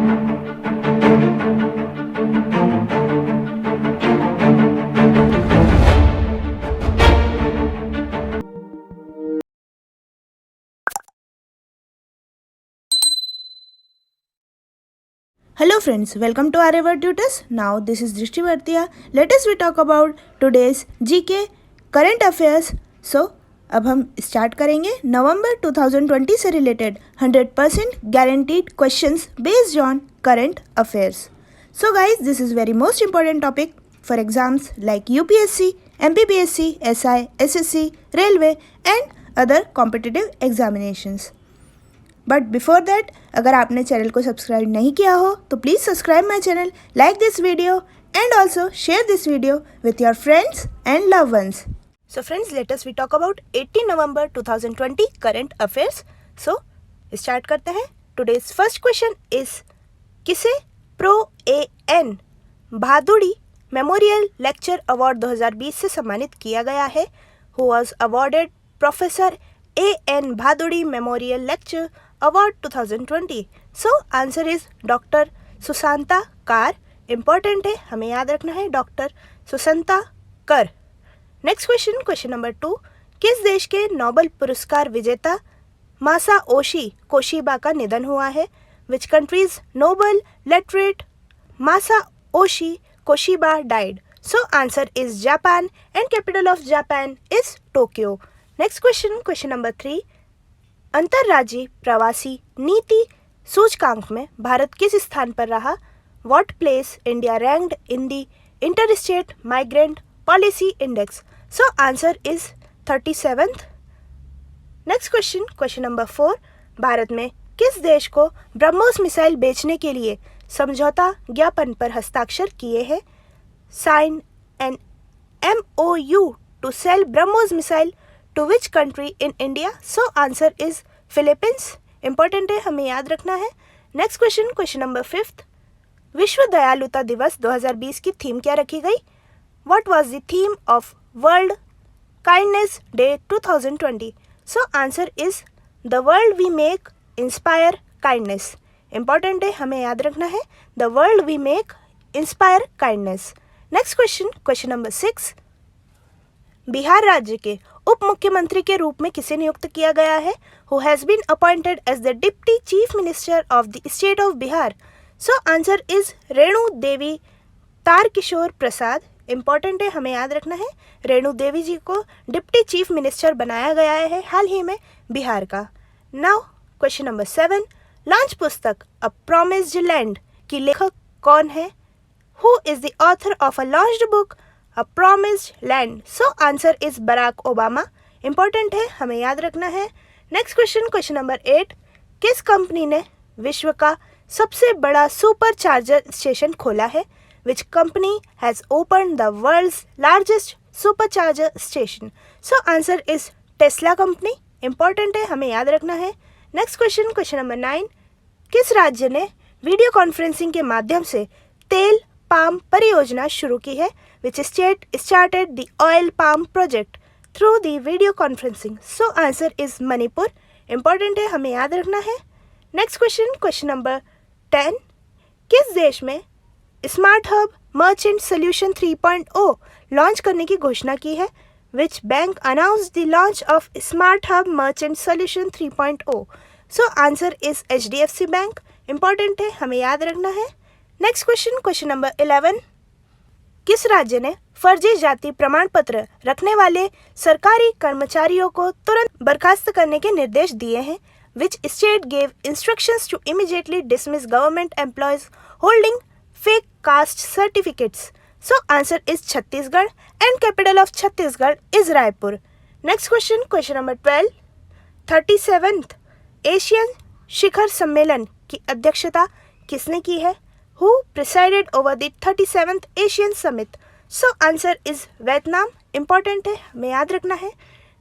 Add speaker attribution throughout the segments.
Speaker 1: Hello friends, welcome to Aryavar Tutors. Now this is Drishti Bhartiya. Let us we talk about today's GK current affairs. So अब हम start करेंगे नवंबर 2020 से related 100% guaranteed questions based on current affairs. So guys, this is very most important topic for exams like UPSC, MPPSC, SI, SSC, Railway and other competitive examinations. But before that अगर आपने channel को subscribe नहीं किया हो तो please subscribe my channel, like this video and also share this video with your friends and love ones. So friends, let us we talk about 18 November 2020 current affairs. So start करते हैं. Today's first question is किसे prof N Bhaduri memorial lecture award 2020 से सम्मानित किया गया है? Who was awarded professor N Bhaduri memorial lecture Award 2020. So answer is doctor Sushanta Kar. Important है, हमें याद रखना है doctor Sushanta Kar. Next question, question number 2. किस देश के नोबेल पुरस्कार विजेता मासाओशी कोशिबा का निधन हुआ है? Which countries Nobel laureate Masatoshi Koshiba died? So answer is Japan and capital of Japan is Tokyo. Next question, question number 3. अंतर्राज्यीय प्रवासी नीति सूचकांक में भारत किस स्थान पर रहा? What place India ranked in the inter-state migrant policy index? So answer is 37th. Next question, question number 4. Bharat में किस देश को ब्रह्मोस मिसाइल बेचने के लिए समझौता ज्ञापन पर हस्ताक्षर किए हैं? Sign an MOU to sell BrahMos missile to which country in India? So answer is Philippines. Important है, हमें याद रखना है. Next question, question number 5. विश्व दयालुता दिवस 2020 की थीम क्या रखी गई? What was the theme of world kindness day 2020? So answer is the world we make inspire kindness. Important है, हमें याद रखना है the world we make inspire kindness. Next question, question number 6. Bihar राज्य के उप मुख्यमंत्री के रूप में किसे नियुक्त किया गया है? Who has been appointed as the deputy chief minister of the state of Bihar? So answer is Renu Devi Tarkishore Prasad. Important है, हमें याद रखना है रेणु देवी जी को डिप्टी चीफ मिनिस्टर बनाया गया है हाल ही में बिहार का. Now question number 7. लॉन्च पुस्तक अ प्रॉमिस्ड लैंड की लेखक कौन है? Who is the author of a launched book A Promised Land? So answer is Barack Obama. Important है, हमें याद रखना है. Next question, question number 8. किस कंपनी ने विश्व का सबसे बड़ा सुपर चार्जर स्टेशन खोला है? Which company has opened the world's largest supercharger station? So answer is Tesla company. Important है, हमें याद रखना है. Next question, question number 9. किस राज्य ने वीडियो कॉन्फ्रेंसिंग के माध्यम से तेल पाम परियोजना शुरू की है? Which state started the oil palm project through the video conferencing? So answer is Manipur. Important है, हमें याद रखना है. Next question, question number 10. किस देश में smart hub merchant solution 3.0 launch करने की घोषणा की है? Which bank announced the launch of smart hub merchant solution 3.0? So answer is HDFC bank. Important है, हमें याद रखना है. Next question, question number 11. किस राज्य ने फर्जी जाति प्रमाण पत्र रखने वाले सरकारी कर्मचारियों को तुरंत बर्खास्त करने के निर्देश दिए हैं? Which state gave instructions to immediately dismiss government employees holding fake caste certificates? So answer is Chhattisgarh and capital of Chhattisgarh is Raipur. Next question, question number 12. 37th Asian शिखर सम्मेलन की अध्यक्षता किसने की है? Who presided over the 37th Asian Summit? So answer is Vietnam. Important है, हमें याद रखना है.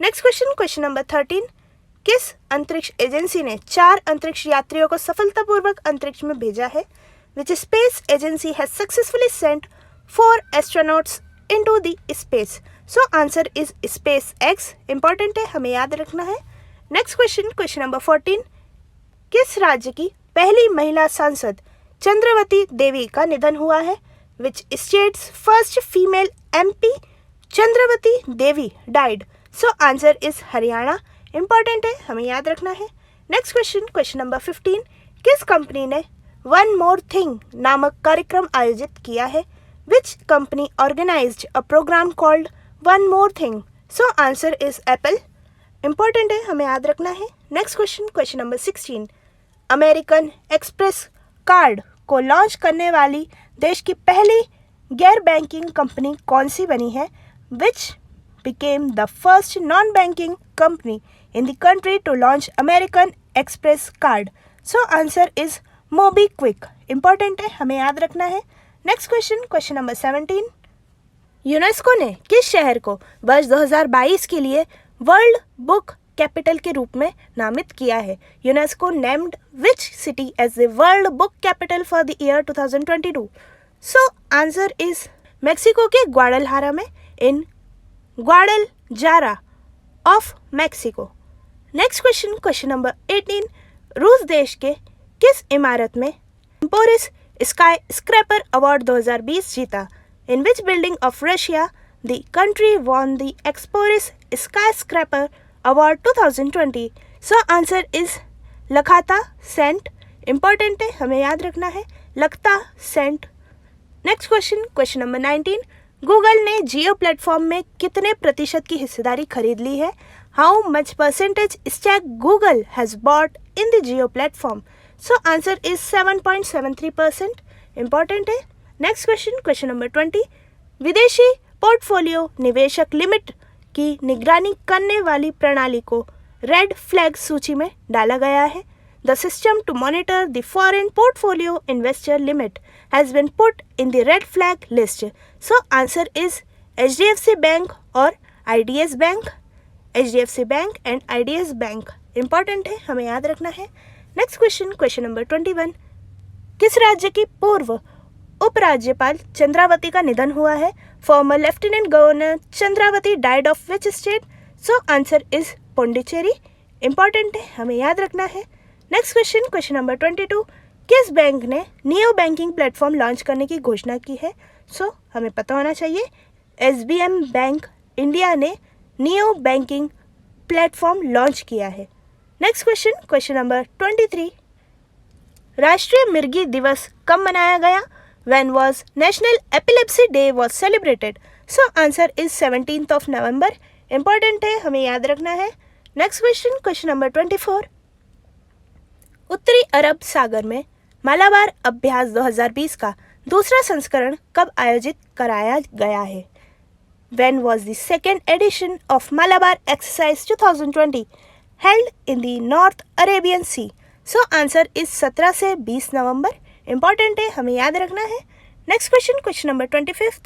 Speaker 1: Next question, question number 13. किस अंतरिक्ष एजेंसी ने 4 अंतरिक्ष यात्रियों को सफलतापूर्वक अंतरिक्ष में भेजा है? Which space agency has successfully sent 4 astronauts into the space? So answer is SpaceX. Important है, हमें याद रखना है. Next question, question number 14. किस राज्य की पहली महिला सांसद चंद्रवती देवी का निधन हुआ है? Which states first female MP Chandravati Devi died? So answer is Haryana. Important है, हमें याद रखना है। नेक्स्ट क्वेश्चन, क्वेश्चन नंबर 15, किस कंपनी ने वन मोर थिंग नामक कार्यक्रम आयोजित किया है? Which company organised a programme called one more thing? So answer is Apple. Important है, हमें याद रखना है। Next question, question number 16, American Express card को लॉन्च करने वाली देश की पहली गैर बैंकिंग कंपनी कौन सी बनी है? Which became the first non banking company in the country to launch American Express card? So answer is MobiKwik. Important है, हमें याद रखना है। Next question, question number 17, UNESCO ने किस शहर को वर्ष 2022 के लिए वर्ल्ड बुक कैपिटल के रूप में नामित किया है? UNESCO named which city as the world book capital for the year 2022? So answer is Mexico के ग्वाडलहारा में, in Guadalajara of Mexico. Next question, question number 18, रूस देश के किस इमारत में एम्पोरिस स्काई स्क्रैपर अवार्ड 2020 जीता? In which building of Russia the country won the Emporis skyscraper award 2020? So answer is Lakhta Center. Important है, हमें याद रखना है, Lakhta Center. Next question, question number 19, Google ने जियो प्लेटफॉर्म में कितने प्रतिशत की हिस्सेदारी खरीद ली है? How much percentage stack Google has bought in the Jio platform? So answer is 7.73%। Important है। नेक्स्ट क्वेश्चन, क्वेश्चन नंबर 20, विदेशी पोर्टफोलियो निवेशक लिमिट की निगरानी करने वाली प्रणाली को रेड फ्लैग सूची में डाला गया है। The system to monitor the foreign portfolio investor limit has been put in the red flag list. So answer is HDFC bank और IDS bank. HDFC bank and IDS bank. Important है, हमें याद रखना है। नेक्स्ट क्वेश्चन, क्वेश्चन नंबर 21, किस राज्य की पूर्व उपराज्यपाल चंद्रावती का निधन हुआ है? Farmer lieutenant governor Chandravati died of which state? So answer is Puducherry. Important है, हमें याद रखना है। नेक्स्ट क्वेश्चन, क्वेश्चन नंबर 22, किस बैंक ने नियो बैंकिंग प्लेटफॉर्म लॉन्च करने की घोषणा की है? सो हमें पता होना चाहिए, SBM बैंक इंडिया ने नियो बैंकिंग प्लेटफॉर्म लॉन्च किया है। नेक्स्ट क्वेश्चन, क्वेश्चन नंबर 23, राष्ट्रीय मिर्गी दिवस कब मनाया गया? When was National Epilepsy Day was celebrated? So answer is 17th of November. Important है, हमें याद रखना है। नेक्स्ट क्वेश्चन, क्वेश्चन नंबर 24, उत्तरी अरब सागर में मालाबार अभ्यास 2020 का दूसरा संस्करण कब आयोजित कराया गया है? When was the second edition of Malabar Exercise 2020 held in the North Arabian Sea? So answer is 17 से 20 नवंबर। इंपॉर्टेंट है, हमें याद रखना है। नेक्स्ट क्वेश्चन, क्वेश्चन नंबर 25,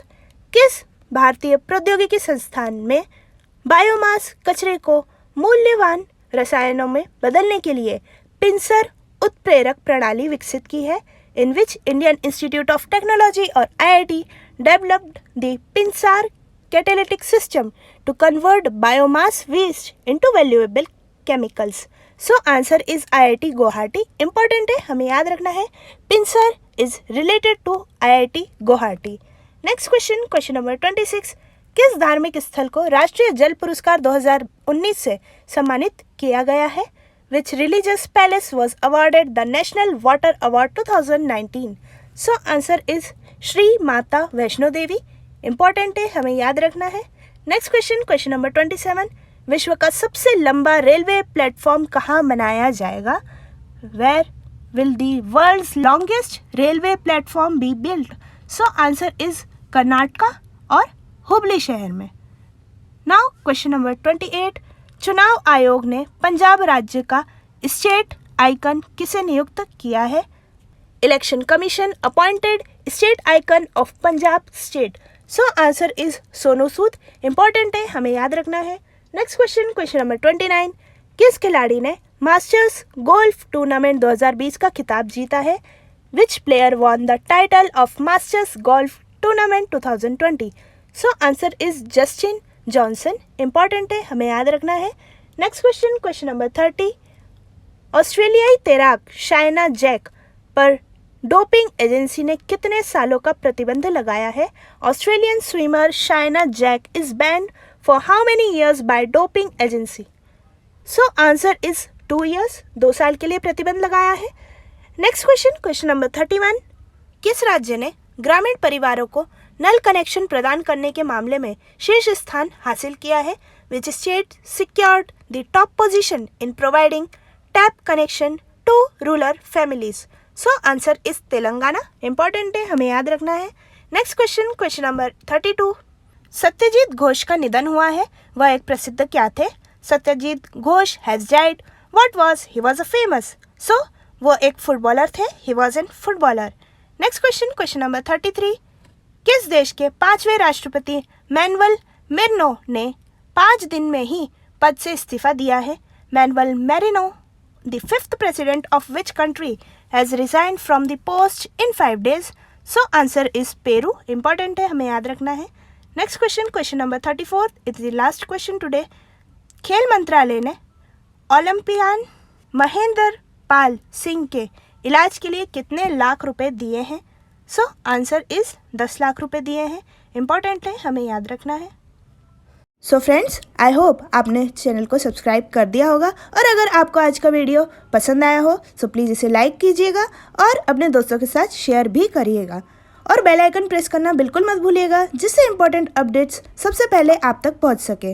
Speaker 1: किस भारतीय प्रौद्योगिकी संस्थान में बायोमास कचरे को मूल्यवान रसायनों में बदलने के लिए पिंसर उत्प्रेरक प्रणाली विकसित की है? In which Indian Institute of Technology और IIT developed the Pinsar catalytic system to convert biomass waste into valuable chemicals? So answer is IIT Guwahati. Important है, हमें याद रखना है, Pinsar is related to IIT Guwahati. Next question, question number 26, किस धार्मिक स्थल को राष्ट्रीय जल पुरस्कार 2019 से सम्मानित किया गया है? Which religious palace was awarded the national water award 2019? So answer is Shri Mata Vaishno Devi. Important है, हमें याद रखना है। नेक्स्ट क्वेश्चन, क्वेश्चन नंबर 27, विश्व का सबसे लंबा रेलवे प्लेटफॉर्म कहाँ बनाया जाएगा? Where will the world's longest railway platform be built? So answer is Karnataka और हुबली शहर में। नाउ क्वेश्चन नंबर 28, चुनाव आयोग ने पंजाब राज्य का स्टेट आइकन किसे नियुक्त किया है? Election commission appointed state icon of Punjab state. So answer is Sonu Sood. Important है, हमें याद रखना है। नेक्स्ट क्वेश्चन, क्वेश्चन नंबर 29, किस खिलाड़ी ने मास्टर्स गोल्फ टूर्नामेंट 2020 का खिताब जीता है? विच player won the title of masters golf tournament 2020? So answer is Justin Johnson. Important है, हमें याद रखना है। नेक्स्ट क्वेश्चन, क्वेश्चन नंबर 30, ऑस्ट्रेलियाई तैराक शायना जैक पर डोपिंग एजेंसी ने कितने सालों का प्रतिबंध लगाया है? Australian swimmer Shayna Jack is banned for how many years by doping agency? So answer is 2 years, 2 साल के लिए प्रतिबंध लगाया है। Next question, question number 31। किस राज्य ने ग्रामीण परिवारों को नल कनेक्शन प्रदान करने के मामले में शीर्ष स्थान हासिल किया है? Which state secured the top position in providing tap connection to rural families? So answer is Telangana. Important है, हमें याद रखना है। Next question, question number 32। Satyajit Ghosh का निधन हुआ है, वह एक प्रसिद्ध क्या थे? Satyajit Ghosh has died, what was he was a famous? So वो एक फुटबॉलर थे, he was an footballer. Next question, question number 33। किस देश के 5वें राष्ट्रपति मैनुअल मेरिनो ने 5 दिन में ही पद से इस्तीफा दिया है? Manual merino, the 5th president of which country has resigned from the post in 5 days? So answer is Peru. Important है, हमें याद रखना है। Next question, question number 34, it is the last question today. खेल मंत्रालय ने ओलंपियन महेंद्र पाल सिंह के इलाज के लिए कितने लाख रुपए दिए हैं? सो आंसर इज 10 लाख रुपए दिए हैं। इंपॉर्टेंट है, हमें याद रखना है। सो फ्रेंड्स, आई होप आपने चैनल को सब्सक्राइब कर दिया होगा, और अगर आपको आज का वीडियो पसंद आया हो सो प्लीज़ इसे लाइक कीजिएगा और अपने दोस्तों के साथ शेयर भी करिएगा, और बेल आइकन प्रेस करना बिल्कुल मत भूलिएगा, जिससे इम्पोर्टेंट अपडेट्स सबसे पहले आप तक पहुंच सके।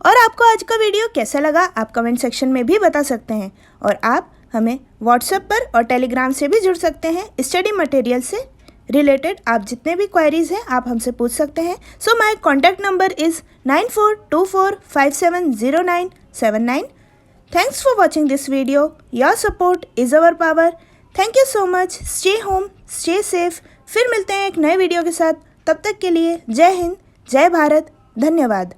Speaker 1: और आपको आज का वीडियो कैसा लगा आप कमेंट सेक्शन में भी बता सकते हैं, और आप हमें व्हाट्सएप पर और टेलीग्राम से भी जुड़ सकते हैं। स्टडी मटेरियल से रिलेटेड आप जितने भी क्वेरीज हैं आप हमसे पूछ सकते हैं। So my contact number is 9424570979। Thanks for watching this video, your support is our power. Thank you so much, stay home, stay safe. फिर मिलते हैं एक नए वीडियो के साथ, तब तक के लिए जय हिंद, जय भारत, धन्यवाद।